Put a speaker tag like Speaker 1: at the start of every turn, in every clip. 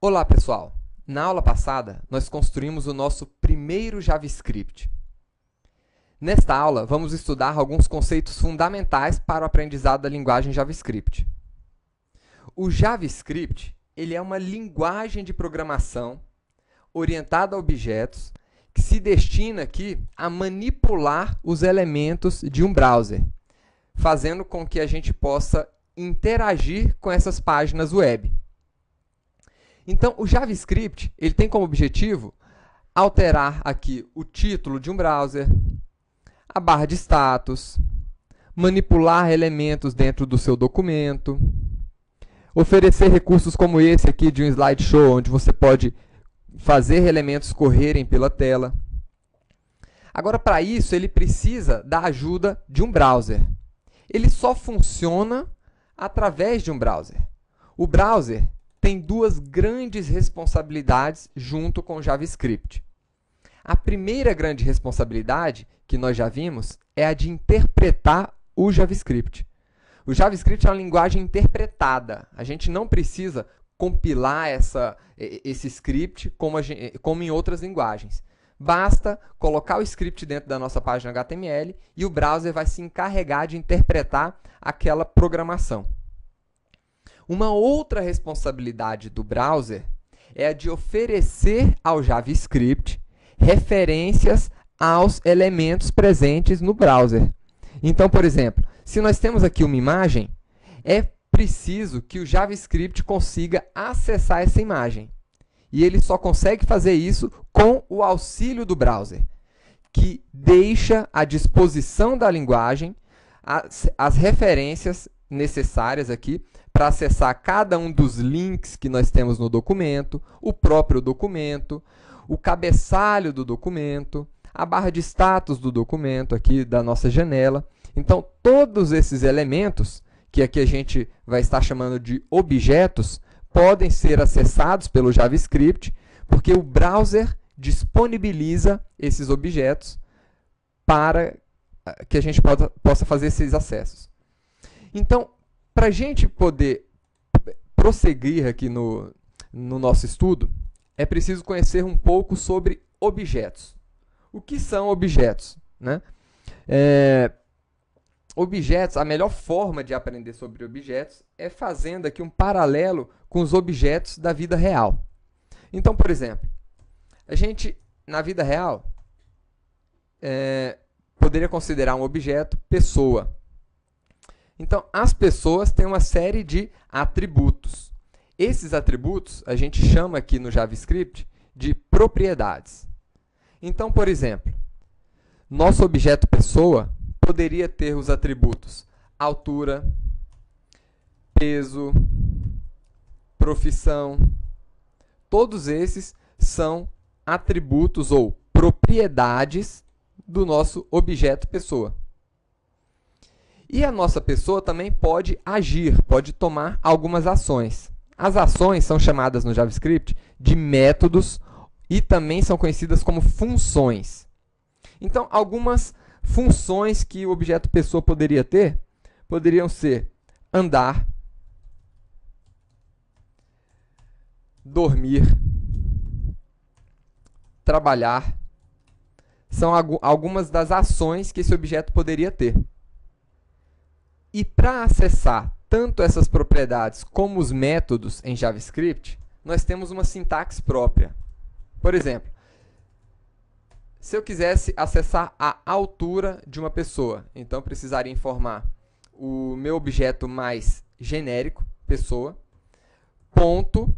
Speaker 1: Olá, pessoal! Na aula passada, nós construímos o nosso primeiro JavaScript. Nesta aula, vamos estudar alguns conceitos fundamentais para o aprendizado da linguagem JavaScript. O JavaScript ele é uma linguagem de programação orientada a objetos que se destina aqui a manipular os elementos de um browser, fazendo com que a gente possa interagir com essas páginas web. Então, o JavaScript ele tem como objetivo alterar aqui o título de um browser, a barra de status, manipular elementos dentro do seu documento, oferecer recursos como esse aqui de um slideshow, onde você pode fazer elementos correrem pela tela. Agora, para isso, ele precisa da ajuda de um browser. Ele só funciona através de um browser. O browser tem duas grandes responsabilidades junto com o JavaScript. A primeira grande responsabilidade, que nós já vimos, é a de interpretar o JavaScript. O JavaScript é uma linguagem interpretada. A gente não precisa compilar esse script como em outras linguagens. Basta colocar o script dentro da nossa página HTML e o browser vai se encarregar de interpretar aquela programação. Uma outra responsabilidade do browser é a de oferecer ao JavaScript referências aos elementos presentes no browser. Então, por exemplo, se nós temos aqui uma imagem, é preciso que o JavaScript consiga acessar essa imagem. E ele só consegue fazer isso com o auxílio do browser, que deixa à disposição da linguagem as referências necessárias aqui para acessar cada um dos links que nós temos no documento, o próprio documento, o cabeçalho do documento, a barra de status do documento aqui da nossa janela. Então, todos esses elementos, que aqui a gente vai estar chamando de objetos, podem ser acessados pelo JavaScript, porque o browser disponibiliza esses objetos para que a gente possa fazer esses acessos. Então, para a gente poder prosseguir aqui no nosso estudo, é preciso conhecer um pouco sobre objetos. O que são objetos, né? Objetos, a melhor forma de aprender sobre objetos é fazendo aqui um paralelo com os objetos da vida real. Então, por exemplo, a gente, na vida real, poderia considerar um objeto pessoa. Então, as pessoas têm uma série de atributos. Esses atributos a gente chama aqui no JavaScript de propriedades. Então, por exemplo, nosso objeto pessoa poderia ter os atributos altura, peso, profissão. Todos esses são atributos ou propriedades do nosso objeto pessoa. E a nossa pessoa também pode agir, pode tomar algumas ações. As ações são chamadas no JavaScript de métodos e também são conhecidas como funções. Então, algumas funções que o objeto pessoa poderia ter poderiam ser andar, dormir, trabalhar. São algumas das ações que esse objeto poderia ter. E para acessar tanto essas propriedades como os métodos em JavaScript, nós temos uma sintaxe própria. Por exemplo, se eu quisesse acessar a altura de uma pessoa, então eu precisaria informar o meu objeto mais genérico, pessoa, ponto,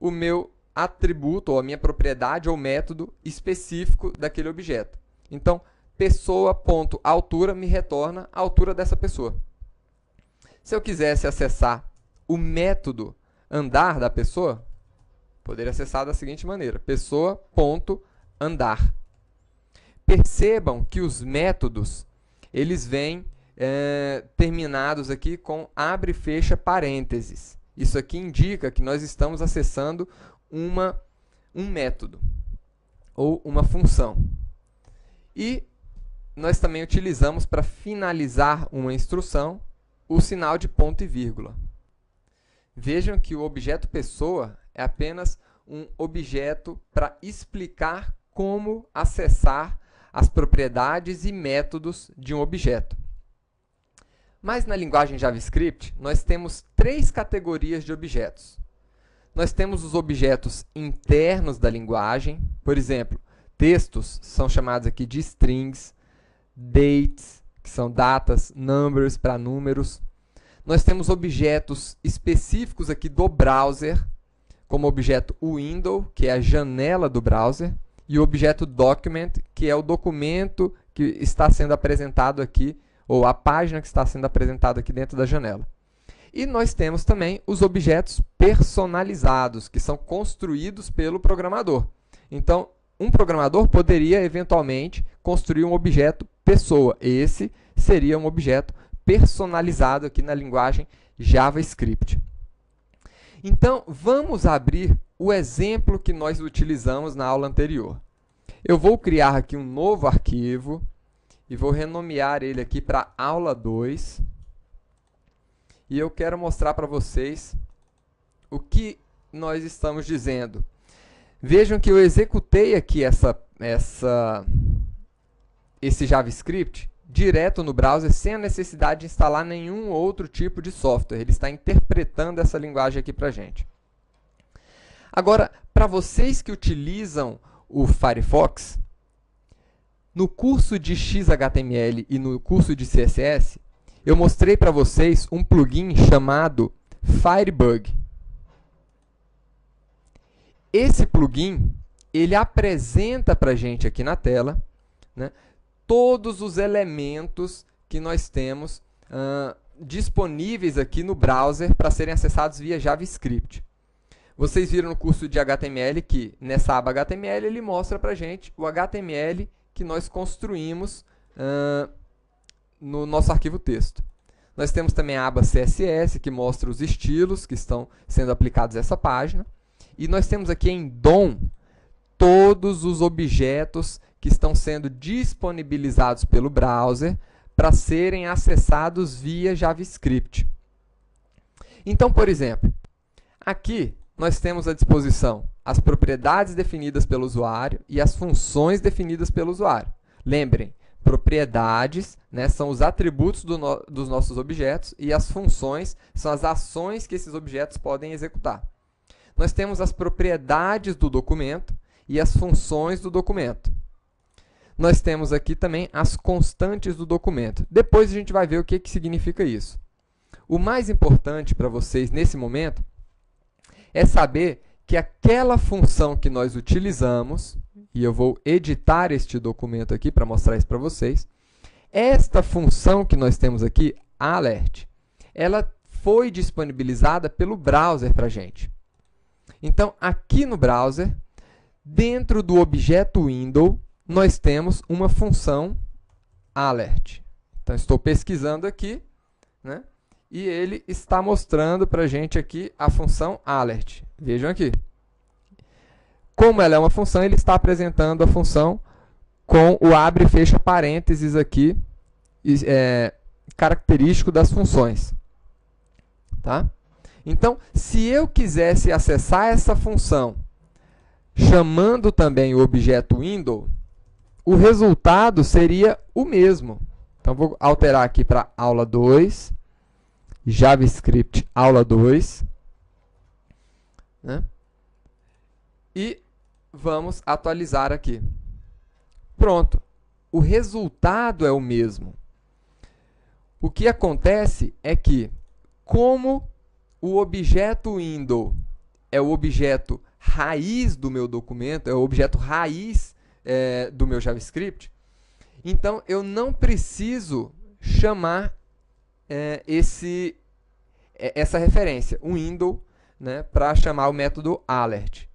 Speaker 1: o meu atributo, ou a minha propriedade ou método específico daquele objeto. Então, pessoa.altura me retorna a altura dessa pessoa. Se eu quisesse acessar o método andar da pessoa, poderia acessar da seguinte maneira: pessoa.andar. Percebam que os métodos eles vêm terminados aqui com abre e fecha parênteses. Isso aqui indica que nós estamos acessando um método ou uma função. E nós também utilizamos para finalizar uma instrução o sinal de ponto e vírgula. Vejam que o objeto pessoa é apenas um objeto para explicar como acessar as propriedades e métodos de um objeto. Mas na linguagem JavaScript, nós temos 3 categorias de objetos. Nós temos os objetos internos da linguagem, por exemplo, textos são chamados aqui de strings, dates, que são datas, numbers para números. Nós temos objetos específicos aqui do browser, como o objeto window, que é a janela do browser, e o objeto document, que é o documento que está sendo apresentado aqui, ou a página que está sendo apresentada aqui dentro da janela. E nós temos também os objetos personalizados, que são construídos pelo programador. Então, um programador poderia, eventualmente, construir um objeto pessoa. Esse seria um objeto personalizado aqui na linguagem JavaScript. Então, vamos abrir o exemplo que nós utilizamos na aula anterior. Eu vou criar aqui um novo arquivo e vou renomear ele aqui para aula 2. E eu quero mostrar para vocês o que nós estamos dizendo. Vejam que eu executei aqui esse JavaScript direto no browser, sem a necessidade de instalar nenhum outro tipo de software. Ele está interpretando essa linguagem aqui para a gente. Agora, para vocês que utilizam o Firefox, no curso de XHTML e no curso de CSS, eu mostrei para vocês um plugin chamado Firebug. Esse plugin, ele apresenta para a gente aqui na tela, né, todos os elementos que nós temos disponíveis aqui no browser para serem acessados via JavaScript. Vocês viram no curso de HTML que, nessa aba HTML, ele mostra para a gente o HTML que nós construímos no nosso arquivo texto. Nós temos também a aba CSS, que mostra os estilos que estão sendo aplicados a essa página. E nós temos aqui em DOM todos os objetos que estão sendo disponibilizados pelo browser para serem acessados via JavaScript. Então, por exemplo, aqui nós temos à disposição as propriedades definidas pelo usuário e as funções definidas pelo usuário. Lembrem, propriedades, né, são os atributos dos nossos objetos e as funções são as ações que esses objetos podem executar. Nós temos as propriedades do documento e as funções do documento. Nós temos aqui também as constantes do documento. Depois a gente vai ver o que significa isso. O mais importante para vocês nesse momento é saber que aquela função que nós utilizamos, e eu vou editar este documento aqui para mostrar isso para vocês, esta função que nós temos aqui, alert, ela foi disponibilizada pelo browser para a gente. Então, aqui no browser, dentro do objeto window, nós temos uma função alert. Então, estou pesquisando aqui, né? E ele está mostrando para a gente aqui a função alert. Vejam aqui. Como ela é uma função, ele está apresentando a função com o abre e fecha parênteses aqui, característico das funções. Tá? Então, se eu quisesse acessar essa função chamando também o objeto window, o resultado seria o mesmo. Então, vou alterar aqui para aula 2, JavaScript aula 2, né? E vamos atualizar aqui. Pronto, o resultado é o mesmo. O que acontece é que, como o objeto window é o objeto raiz do meu documento, é o objeto raiz do meu JavaScript, então eu não preciso chamar essa referência, o window, né, para chamar o método alert.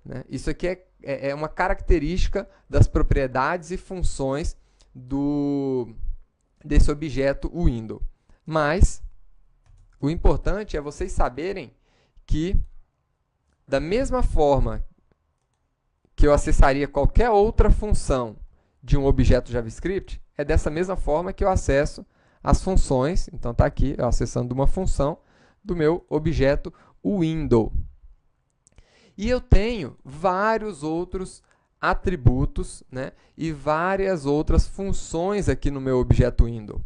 Speaker 1: Né? Isso aqui é uma característica das propriedades e funções desse objeto window. Mas o importante é vocês saberem que, da mesma forma que eu acessaria qualquer outra função de um objeto JavaScript, é dessa mesma forma que eu acesso as funções. Então, está aqui, eu acessando uma função do meu objeto window. E eu tenho vários outros atributos, né, e várias outras funções aqui no meu objeto window.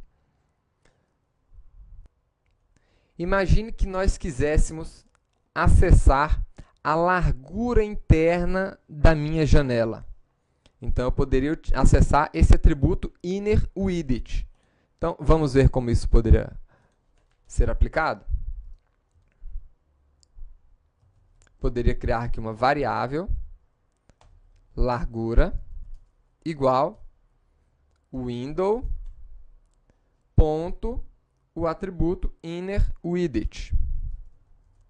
Speaker 1: Imagine que nós quiséssemos acessar a largura interna da minha janela. Então, eu poderia acessar esse atributo innerWidth. Então, vamos ver como isso poderia ser aplicado? Poderia criar aqui uma variável, largura, igual window, ponto, o atributo innerWidth.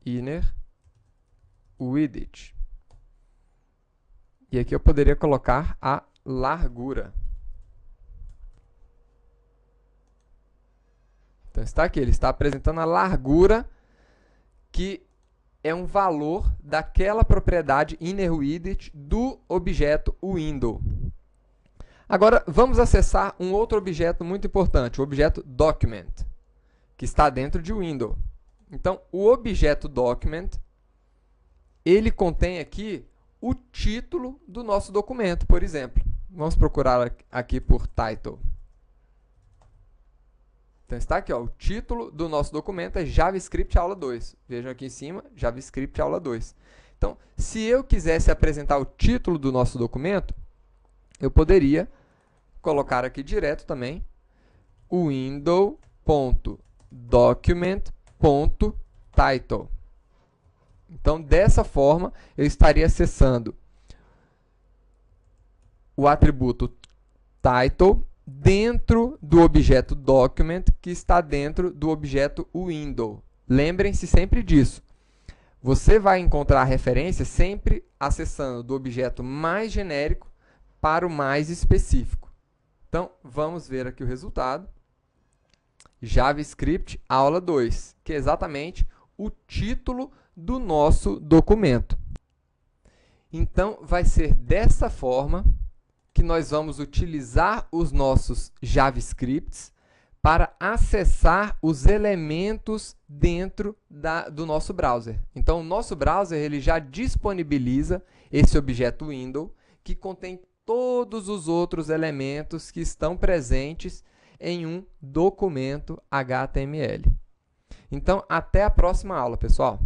Speaker 1: InnerWidth. E aqui eu poderia colocar a largura. Então, está aqui, ele está apresentando a largura, que é um valor daquela propriedade innerWidth do objeto window. Agora, vamos acessar um outro objeto muito importante, o objeto document, que está dentro de window. Então, o objeto document, ele contém aqui o título do nosso documento, por exemplo. Vamos procurar aqui por title. Então, está aqui, ó, o título do nosso documento é JavaScript aula 2. Vejam aqui em cima, JavaScript aula 2. Então, se eu quisesse apresentar o título do nosso documento, eu poderia colocar aqui direto também o window.document.title. Então, dessa forma, eu estaria acessando o atributo title dentro do objeto document, que está dentro do objeto window. Lembrem-se sempre disso. Você vai encontrar a referência sempre acessando do objeto mais genérico para o mais específico. Então, vamos ver aqui o resultado. JavaScript aula 2, que é exatamente o título do nosso documento. Então, vai ser dessa forma que nós vamos utilizar os nossos JavaScripts para acessar os elementos dentro do nosso browser. Então, o nosso browser ele já disponibiliza esse objeto window, que contém todos os outros elementos que estão presentes em um documento HTML. Então, até a próxima aula, pessoal!